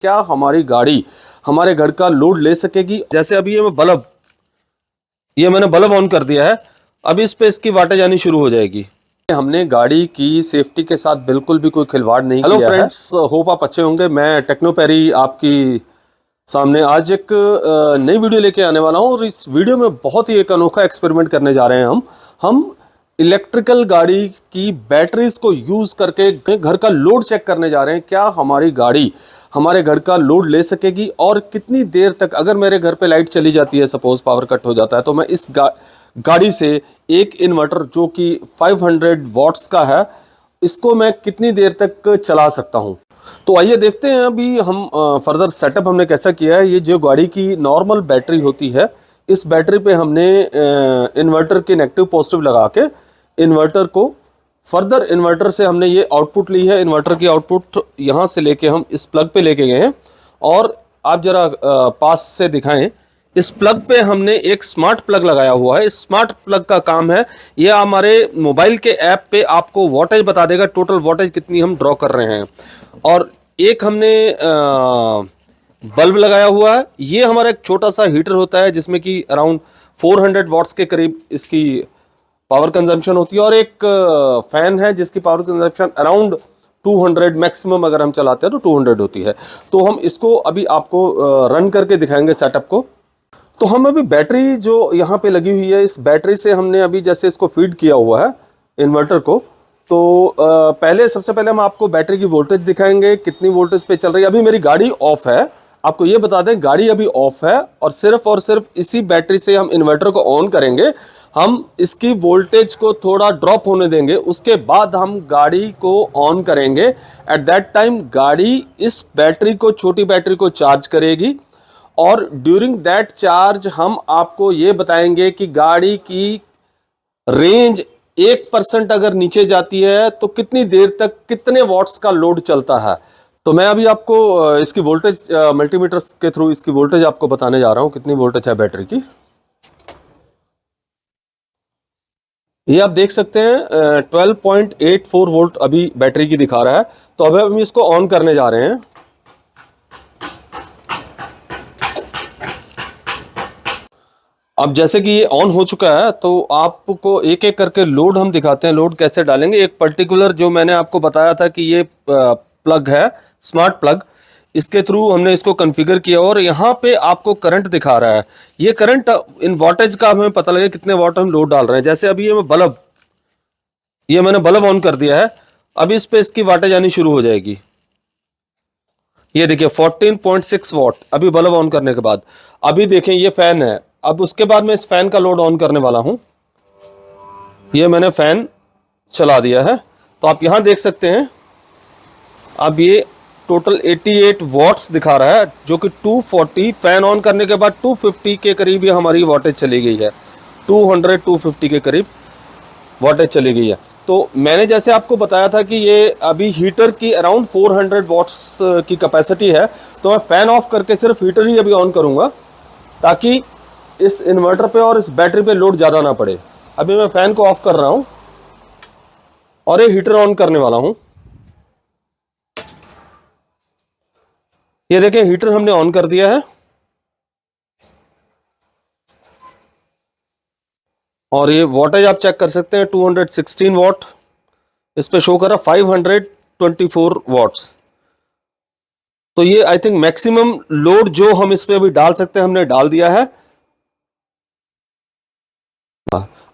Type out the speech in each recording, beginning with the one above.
क्या हमारी गाड़ी हमारे घर का लोड ले सकेगी। जैसे अभी ये मैंने बल्ब ऑन कर दिया है, अभी इस पे इसकी वाटेज आनी शुरू हो जाएगी। हमने गाड़ी की सेफ्टी के साथ बिल्कुल भी कोई खिलवाड़ नहीं किया है। हेलो फ्रेंड्स, होप आप अच्छे होंगे। मैं टेक्नोपैरी आपकी सामने आज एक नई वीडियो लेके आने वाला हूं और इस वीडियो में बहुत ही एक अनोखा एक्सपेरिमेंट करने जा रहे हैं। हम इलेक्ट्रिकल गाड़ी की बैटरीज को यूज करके घर का लोड चेक करने जा रहे हैं। क्या हमारी गाड़ी हमारे घर का लोड ले सकेगी और कितनी देर तक, अगर मेरे घर पे लाइट चली जाती है, सपोज पावर कट हो जाता है, तो मैं इस गाड़ी से एक इन्वर्टर जो कि 500 वॉट्स का है, इसको मैं कितनी देर तक चला सकता हूं। तो आइए देखते हैं अभी हम फर्दर सेटअप हमने कैसा किया है। ये जो गाड़ी की नॉर्मल बैटरी होती है, इस बैटरी पे हमने इन्वर्टर के नेगेटिव पॉजिटिव लगा के इन्वर्टर को फर्दर इन्वर्टर से हमने ये आउटपुट ली है। इन्वर्टर की आउटपुट यहाँ से लेके हम इस प्लग पे लेके गए हैं और आप जरा पास से दिखाएं। इस प्लग पे हमने एक स्मार्ट प्लग लगाया हुआ है। इस स्मार्ट प्लग का काम है, ये हमारे मोबाइल के ऐप पे आपको वोल्टेज बता देगा, टोटल वोल्टेज कितनी हम ड्रॉ कर रहे हैं। और एक हमने बल्ब लगाया हुआ है। ये हमारा एक छोटा सा हीटर होता है जिसमें कि अराउंड 400 वॉट्स के करीब इसकी पावर कंजम्पशन होती है, और एक फैन है जिसकी पावर कंजम्पशन अराउंड 200 मैक्सिमम अगर हम चलाते हैं तो 200 होती है। तो हम इसको अभी आपको रन करके दिखाएंगे सेटअप को। तो हम अभी बैटरी जो यहाँ पे लगी हुई है, इस बैटरी से हमने अभी जैसे इसको फीड किया हुआ है इन्वर्टर को, तो सबसे पहले हम आपको बैटरी की वोल्टेज दिखाएंगे, कितनी वोल्टेज पे चल रही है। अभी मेरी गाड़ी ऑफ है, आपको ये बता दें गाड़ी अभी ऑफ है, और सिर्फ इसी बैटरी से हम इन्वर्टर को ऑन करेंगे। हम इसकी वोल्टेज को थोड़ा ड्रॉप होने देंगे, उसके बाद हम गाड़ी को ऑन करेंगे। एट दैट टाइम गाड़ी इस बैटरी को, छोटी बैटरी को चार्ज करेगी, और ड्यूरिंग दैट चार्ज हम आपको ये बताएंगे कि गाड़ी की रेंज 1% अगर नीचे जाती है तो कितनी देर तक कितने वॉट्स का लोड चलता है। तो मैं अभी आपको इसकी वोल्टेज मल्टीमीटर के थ्रू इसकी वोल्टेज आपको बताने जा रहा हूं, कितनी वोल्टेज है बैटरी की। ये आप देख सकते हैं 12.84 वोल्ट अभी बैटरी की दिखा रहा है। तो अभी हम इसको ऑन करने जा रहे हैं। अब जैसे कि ये ऑन हो चुका है, तो आपको एक एक करके लोड हम दिखाते हैं, लोड कैसे डालेंगे। एक पर्टिकुलर जो मैंने आपको बताया था कि ये प्लग है, स्मार्ट प्लग, इसके थ्रू हमने इसको कॉन्फ़िगर किया और यहाँ पे आपको करंट दिखा रहा है। ये करंट इन वोल्टेज का हमें पता लगे कितने वॉट हम लोड डाल रहे हैं। जैसे अभी ये मैंने बल्ब ऑन कर दिया है, अभी इस पे इसकी वाटेज आनी शुरू हो जाएगी। ये देखिए 14.6 वॉट अभी बल्ब ऑन करने के बाद। अभी देखें ये फैन है, अब उसके बाद मैं इस फैन का लोड ऑन करने वाला हूं। ये मैंने फैन चला दिया है, तो आप यहां देख सकते हैं अब ये टोटल 88 वॉट्स दिखा रहा है, जो कि 240 फैन ऑन करने के बाद 250 के करीब ये हमारी वॉटेज चली गई है। 250 के करीब वॉटेज चली गई है। तो मैंने जैसे आपको बताया था कि ये अभी हीटर की अराउंड 400 वॉट्स की कैपेसिटी है, तो मैं फैन ऑफ करके सिर्फ हीटर ही अभी ऑन करूंगा, ताकि इस इन्वर्टर पे और इस बैटरी पे लोड ज़्यादा ना पड़े। अभी मैं फैन को ऑफ कर रहा हूं और ये हीटर ऑन करने वाला हूं। ये देखें हीटर हमने ऑन कर दिया है, और ये वॉटेज आप चेक कर सकते हैं 216 वॉट इस पे शो कर रहा, 524 वॉट्स। तो ये आई थिंक मैक्सिमम लोड जो हम इस पे अभी डाल सकते हैं हमने डाल दिया है।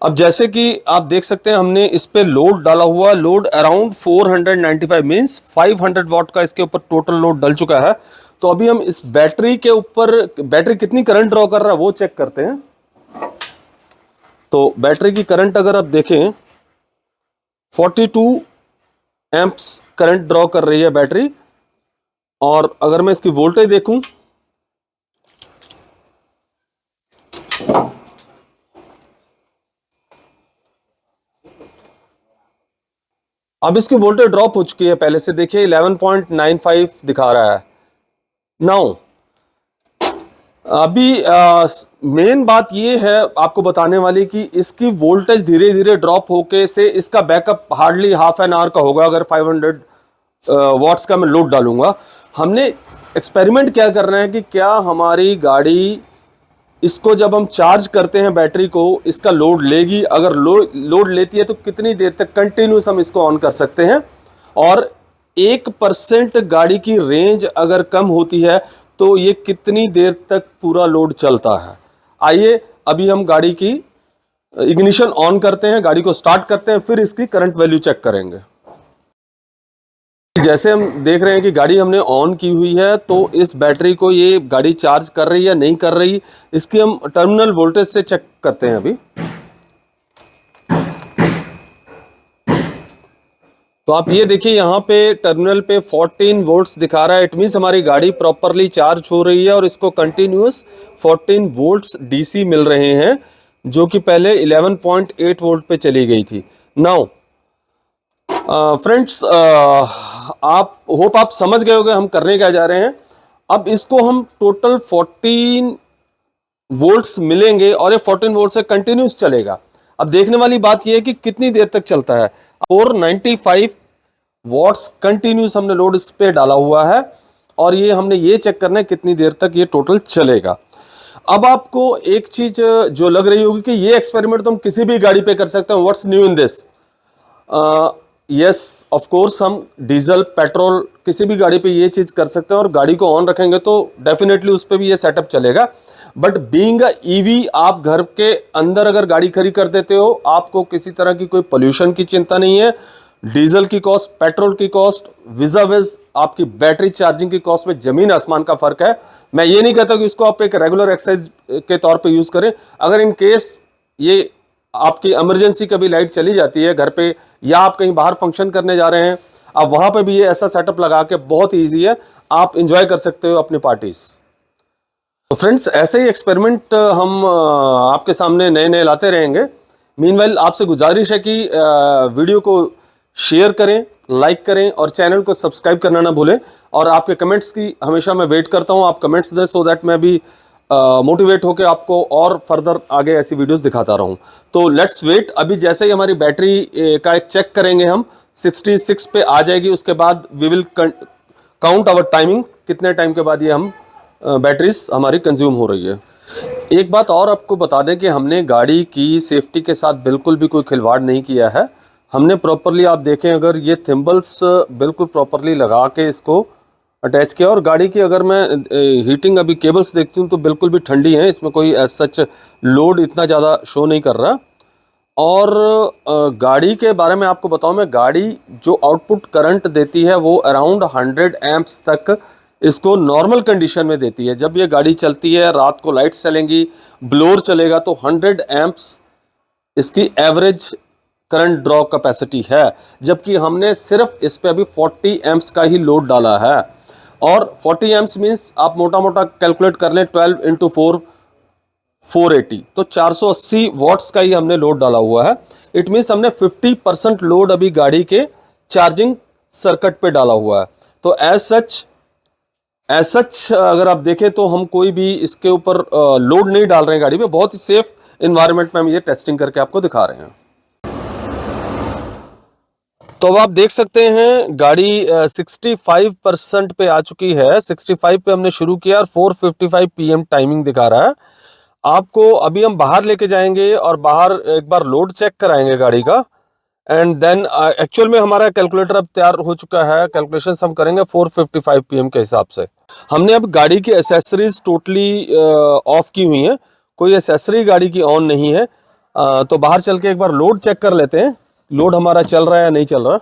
अब जैसे कि आप देख सकते हैं हमने इस पे लोड डाला हुआ, लोड अराउंड 495 मींस 500 वॉट का इसके ऊपर टोटल लोड डल चुका है। तो अभी हम इस बैटरी के ऊपर, बैटरी कितनी करंट ड्रॉ कर रहा है वो चेक करते हैं। तो बैटरी की करंट अगर आप देखें 42 एम्प्स करंट ड्रॉ कर रही है बैटरी, और अगर मैं इसकी वोल्टेज देखूं अब इसकी वोल्टेज ड्रॉप हो चुकी है पहले से, देखिए 11.95 दिखा रहा है। नाउ अभी मेन बात ये है आपको बताने वाली कि इसकी वोल्टेज धीरे धीरे ड्रॉप होके से इसका backup hardly half an hour का होगा अगर 500 वॉट्स का मैं लोड डालूंगा। हमने एक्सपेरिमेंट क्या कर रहे हैं कि क्या हमारी गाड़ी इसको जब हम चार्ज करते हैं बैटरी को, इसका लोड लेगी, अगर लोड लेती है तो कितनी देर तक कंटिन्यूस हम इसको ऑन कर सकते हैं, और 1% गाड़ी की रेंज अगर कम होती है तो ये कितनी देर तक पूरा लोड चलता है। आइए अभी हम गाड़ी की इग्निशन ऑन करते हैं, गाड़ी को स्टार्ट करते हैं, फिर इसकी करंट वैल्यू चेक करेंगे। जैसे हम देख रहे हैं कि गाड़ी हमने ऑन की हुई है, तो इस बैटरी को ये गाड़ी चार्ज कर रही है नहीं कर रही, इसकी हम टर्मिनल वोल्टेज से चेक करते हैं अभी। तो आप ये देखिए यहाँ पे टर्मिनल पे 14 वोल्ट्स दिखा रहा है। इट मीन्स हमारी गाड़ी प्रॉपरली चार्ज हो रही है और इसको कंटिन्यूस 14 वोल्ट्स डीसी मिल रहे हैं, जो कि पहले 11.8 वोल्ट पे चली गई थी। नाउ फ्रेंड्स, आप होप आप समझ गए होंगे हम करने क्या जा रहे हैं। अब इसको हम टोटल 14 वोल्ट्स मिलेंगे और ये 14 वोल्ट से कंटिन्यूस चलेगा। अब देखने वाली बात यह है कि कितनी देर तक चलता है। 495 वॉट्स कंटिन्यूस हमने लोड इस पे डाला हुआ है और ये हमने ये चेक करना है कितनी देर तक ये टोटल चलेगा। अब आपको एक चीज जो लग रही होगी कि ये एक्सपेरिमेंट तो हम किसी भी गाड़ी पे कर सकते हैं, what's new in this. Yes of course, हम डीजल पेट्रोल किसी भी गाड़ी पे ये चीज कर सकते हैं और गाड़ी को ऑन रखेंगे तो डेफिनेटली उस पर भी ये सेटअप चलेगा। बट बीइंग अ ईवी, आप घर के अंदर अगर गाड़ी खड़ी कर देते हो, आपको किसी तरह की कोई पोल्यूशन की चिंता नहीं है। डीजल की कॉस्ट, पेट्रोल की कॉस्ट विज़ आपकी बैटरी चार्जिंग की कॉस्ट में जमीन आसमान का फर्क है। मैं ये नहीं कहता कि इसको आप एक रेगुलर एक्सरसाइज के तौर पे यूज करें। अगर इन केस ये आपकी इमरजेंसी कभी लाइट चली जाती है घर पे, या आप कहीं बाहर फंक्शन करने जा रहे हैं, आप वहां पे भी ये ऐसा सेटअप लगा के बहुत ईजी है, आप इंजॉय कर सकते हो अपनी पार्टीज। तो फ्रेंड्स, ऐसे ही एक्सपेरिमेंट हम आपके सामने नए नए लाते रहेंगे। मीनवाइल आपसे गुजारिश है कि वीडियो को शेयर करें, लाइक करें और चैनल को सब्सक्राइब करना ना भूलें। और आपके कमेंट्स की हमेशा मैं वेट करता हूं, आप कमेंट्स दें सो दैट मैं भी मोटिवेट होकर आपको और फर्दर आगे ऐसी वीडियोस दिखाता रहूं। तो लेट्स वेट। अभी जैसे ही हमारी बैटरी का एक चेक करेंगे हम, 66 पे आ जाएगी, उसके बाद we will count our timing, कितने टाइम के बाद ये हम बैटरीज हमारी कंज्यूम हो रही है। एक बात और आपको बता दें कि हमने गाड़ी की सेफ्टी के साथ बिल्कुल भी कोई खिलवाड़ नहीं किया है। हमने प्रॉपरली, आप देखें अगर ये थिम्बल्स बिल्कुल प्रॉपरली लगा के इसको अटैच किया, और गाड़ी की अगर मैं हीटिंग अभी केबल्स देखती हूँ तो बिल्कुल भी ठंडी है, इसमें कोई एज सच लोड इतना ज़्यादा शो नहीं कर रहा। और गाड़ी के बारे में आपको बताऊं, मैं गाड़ी जो आउटपुट करंट देती है वो अराउंड 100 एम्प्स तक इसको नॉर्मल कंडीशन में देती है। जब ये गाड़ी चलती है, रात को लाइट्स चलेंगी, ब्लोअर चलेगा, तो 100 एम्प्स इसकी एवरेज करंट ड्रॉ कैपेसिटी है। जबकि हमने सिर्फ इस पे अभी 40 एम्प्स का ही लोड डाला है, और 40 एम्प्स मीन्स आप मोटा मोटा कैलकुलेट कर लें 12 इंटू 4 480, तो 480 वॉट्स का ही हमने लोड डाला हुआ है। इट मीन्स हमने 50% लोड अभी गाड़ी के चार्जिंग सर्किट पे डाला हुआ है। तो एज सच अगर आप देखें तो हम कोई भी इसके ऊपर लोड नहीं डाल रहे हैं गाड़ी पे। बहुत ही सेफ इन्वायरमेंट में हम ये टेस्टिंग करके आपको दिखा रहे हैं। तो अब आप देख सकते हैं गाड़ी 65% पे आ चुकी है। 65 पे हमने शुरू किया और 4:55 PM टाइमिंग दिखा रहा है। आपको अभी हम बाहर लेके जाएंगे और बाहर एक बार लोड चेक कराएंगे गाड़ी का, एंड देन एक्चुअल में हमारा कैलकुलेटर अब तैयार हो चुका है। कैलकुलेशंस हम करेंगे 4:55 PM के हिसाब से। हमने अब गाड़ी की एसेसरीज टोटली ऑफ की हुई हैं, कोई एसेसरी गाड़ी की ऑन नहीं है। तो बाहर चल के एक बार लोड चेक कर लेते हैं, लोड हमारा चल रहा है या नहीं चल रहा।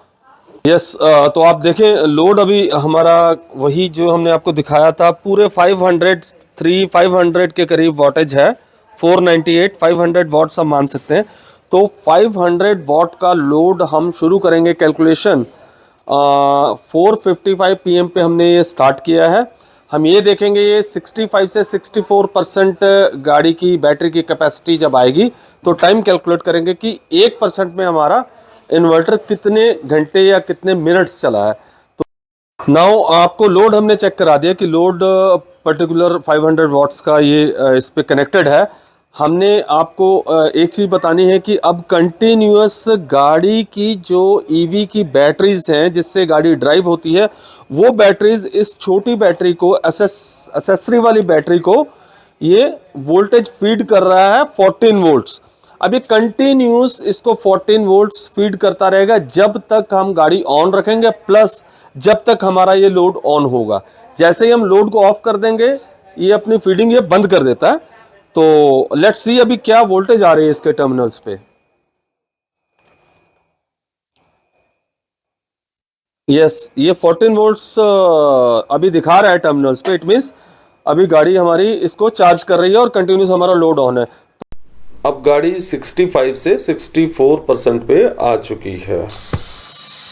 यस, तो आप देखें लोड अभी हमारा वही जो हमने आपको दिखाया था, पूरे 500 के करीब वॉटेज है। 498 500 वॉट्स हम मान सकते हैं। तो 500 वॉट का लोड हम शुरू करेंगे कैलकुलेशन। 4:55 PM पे हमने ये स्टार्ट किया है। हम ये देखेंगे ये 65 से 64% गाड़ी की बैटरी की कैपेसिटी जब आएगी तो टाइम कैलकुलेट करेंगे कि 1% में हमारा इन्वर्टर कितने घंटे या कितने मिनट्स चला है। तो नाउ आपको लोड हमने चेक करा दिया कि लोड पर्टिकुलर 500 वॉट्स का ये इस पे कनेक्टेड है। हमने आपको एक चीज़ बतानी है कि अब कंटिन्यूअस गाड़ी की जो ईवी की बैटरीज हैं जिससे गाड़ी ड्राइव होती है, वो बैटरीज इस छोटी बैटरी को एसेसरी वाली बैटरी को ये वोल्टेज फीड कर रहा है 14 वोल्ट्स। अब ये कंटिन्यूअस इसको 14 वोल्ट्स फीड करता रहेगा जब तक हम गाड़ी ऑन रखेंगे, प्लस जब तक हमारा ये लोड ऑन होगा। जैसे ही हम लोड को ऑफ कर देंगे ये अपनी फीडिंग ये बंद कर देता है। तो लेट्स सी अभी क्या वोल्टेज आ रही है इसके टर्मिनल्स पे। यस, ये 14 वोल्ट्स अभी दिखा रहा है टर्मिनल्स पे। इट मींस अभी गाड़ी हमारी इसको चार्ज कर रही है और कंटिन्यूस हमारा लोड ऑन है। अब गाड़ी 65 से 64% पे आ चुकी है।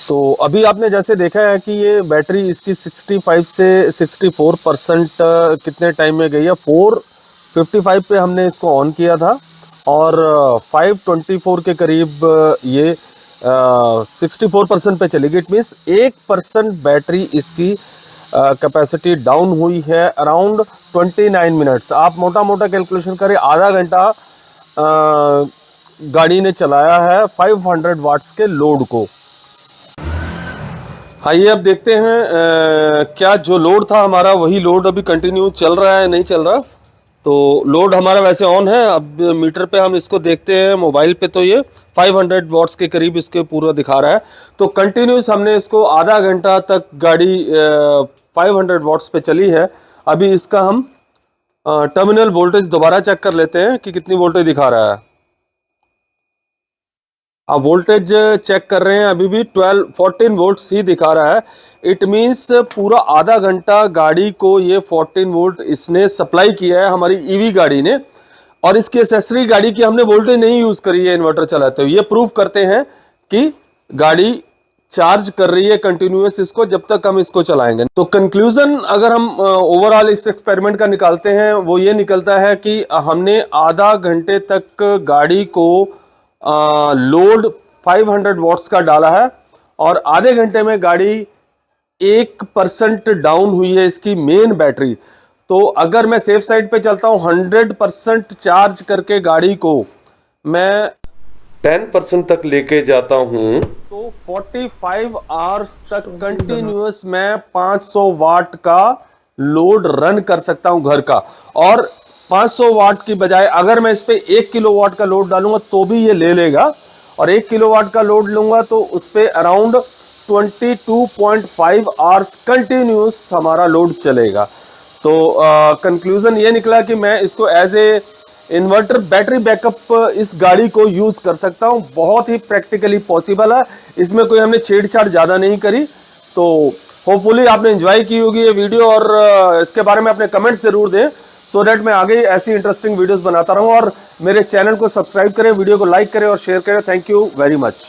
तो अभी आपने जैसे देखा है कि ये बैटरी इसकी 65 से 64% कितने टाइम में गई है। 4:55 पे हमने इसको ऑन किया था और 5:24 के करीब ये 64% पे चली गई। इट मीन्स 1% बैटरी इसकी कैपेसिटी डाउन हुई है अराउंड 29 मिनट्स। आप मोटा मोटा कैलकुलेशन करें, आधा घंटा गाड़ी ने चलाया है 500 वाट्स के लोड को। आइए अब देखते हैं क्या जो लोड था हमारा वही लोड अभी कंटिन्यू चल रहा है नहीं चल रहा। तो लोड हमारा वैसे ऑन है। अब मीटर पे हम इसको देखते हैं मोबाइल पे, तो ये 500 वाट्स के करीब इसके पूरा दिखा रहा है। तो कंटिन्यूस हमने इसको आधा घंटा तक गाड़ी 500 वाट्स पे चली है। अभी इसका हम टर्मिनल वोल्टेज दोबारा चेक कर लेते हैं कि कितनी वोल्टेज दिखा रहा है। अब वोल्टेज चेक कर रहे हैं, अभी भी 14 वोल्ट्स ही दिखा रहा है। इट मींस पूरा आधा घंटा गाड़ी को ये 14 वोल्ट इसने सप्लाई किया है हमारी ईवी गाड़ी ने, और इसकी एसेसरी गाड़ी की हमने वोल्टेज नहीं यूज करी है इन्वर्टर चलाते हुए। ये प्रूव करते हैं कि गाड़ी चार्ज कर रही है कंटिन्यूअस इसको जब तक हम इसको चलाएंगे। तो कंक्लूजन अगर हम ओवरऑल इस एक्सपेरिमेंट का निकालते हैं वो ये निकलता है कि हमने आधा घंटे तक गाड़ी को लोड 500 वॉट्स का डाला है और आधे घंटे में गाड़ी 1% डाउन हुई है इसकी मेन बैटरी। तो अगर मैं सेफ साइड पे चलता हूं 100% चार्ज करके गाड़ी को मैं 10% तक लेके जाता हूं तो 45 आवर्स तक कंटिन्यूअस मैं 500 वाट का लोड रन कर सकता हूं घर का। और 500 वाट की बजाय अगर मैं इस पे 1 किलोवाट का लोड डालूंगा तो भी ये ले लेगा, और 1 किलोवाट का लोड लूंगा तो उस पे अराउंड 22.5 आवर्स कंटिन्यूस हमारा लोड चलेगा। तो कंक्लूजन ये निकला कि मैं इसको as a inverter battery backup इस गाड़ी को यूज कर सकता हूं। बहुत ही प्रैक्टिकली पॉसिबल है, इसमें कोई हमने छेड़छाड़ ज्यादा नहीं करी। तो होपफुली आपने एंजॉय की होगी ये वीडियो, और इसके बारे में अपने कमेंट्स जरूर दें सो दैट मैं आगे ऐसी इंटरेस्टिंग वीडियोस बनाता रहूं। और मेरे चैनल को सब्सक्राइब करें, वीडियो को लाइक करें और शेयर करें। Thank you very much.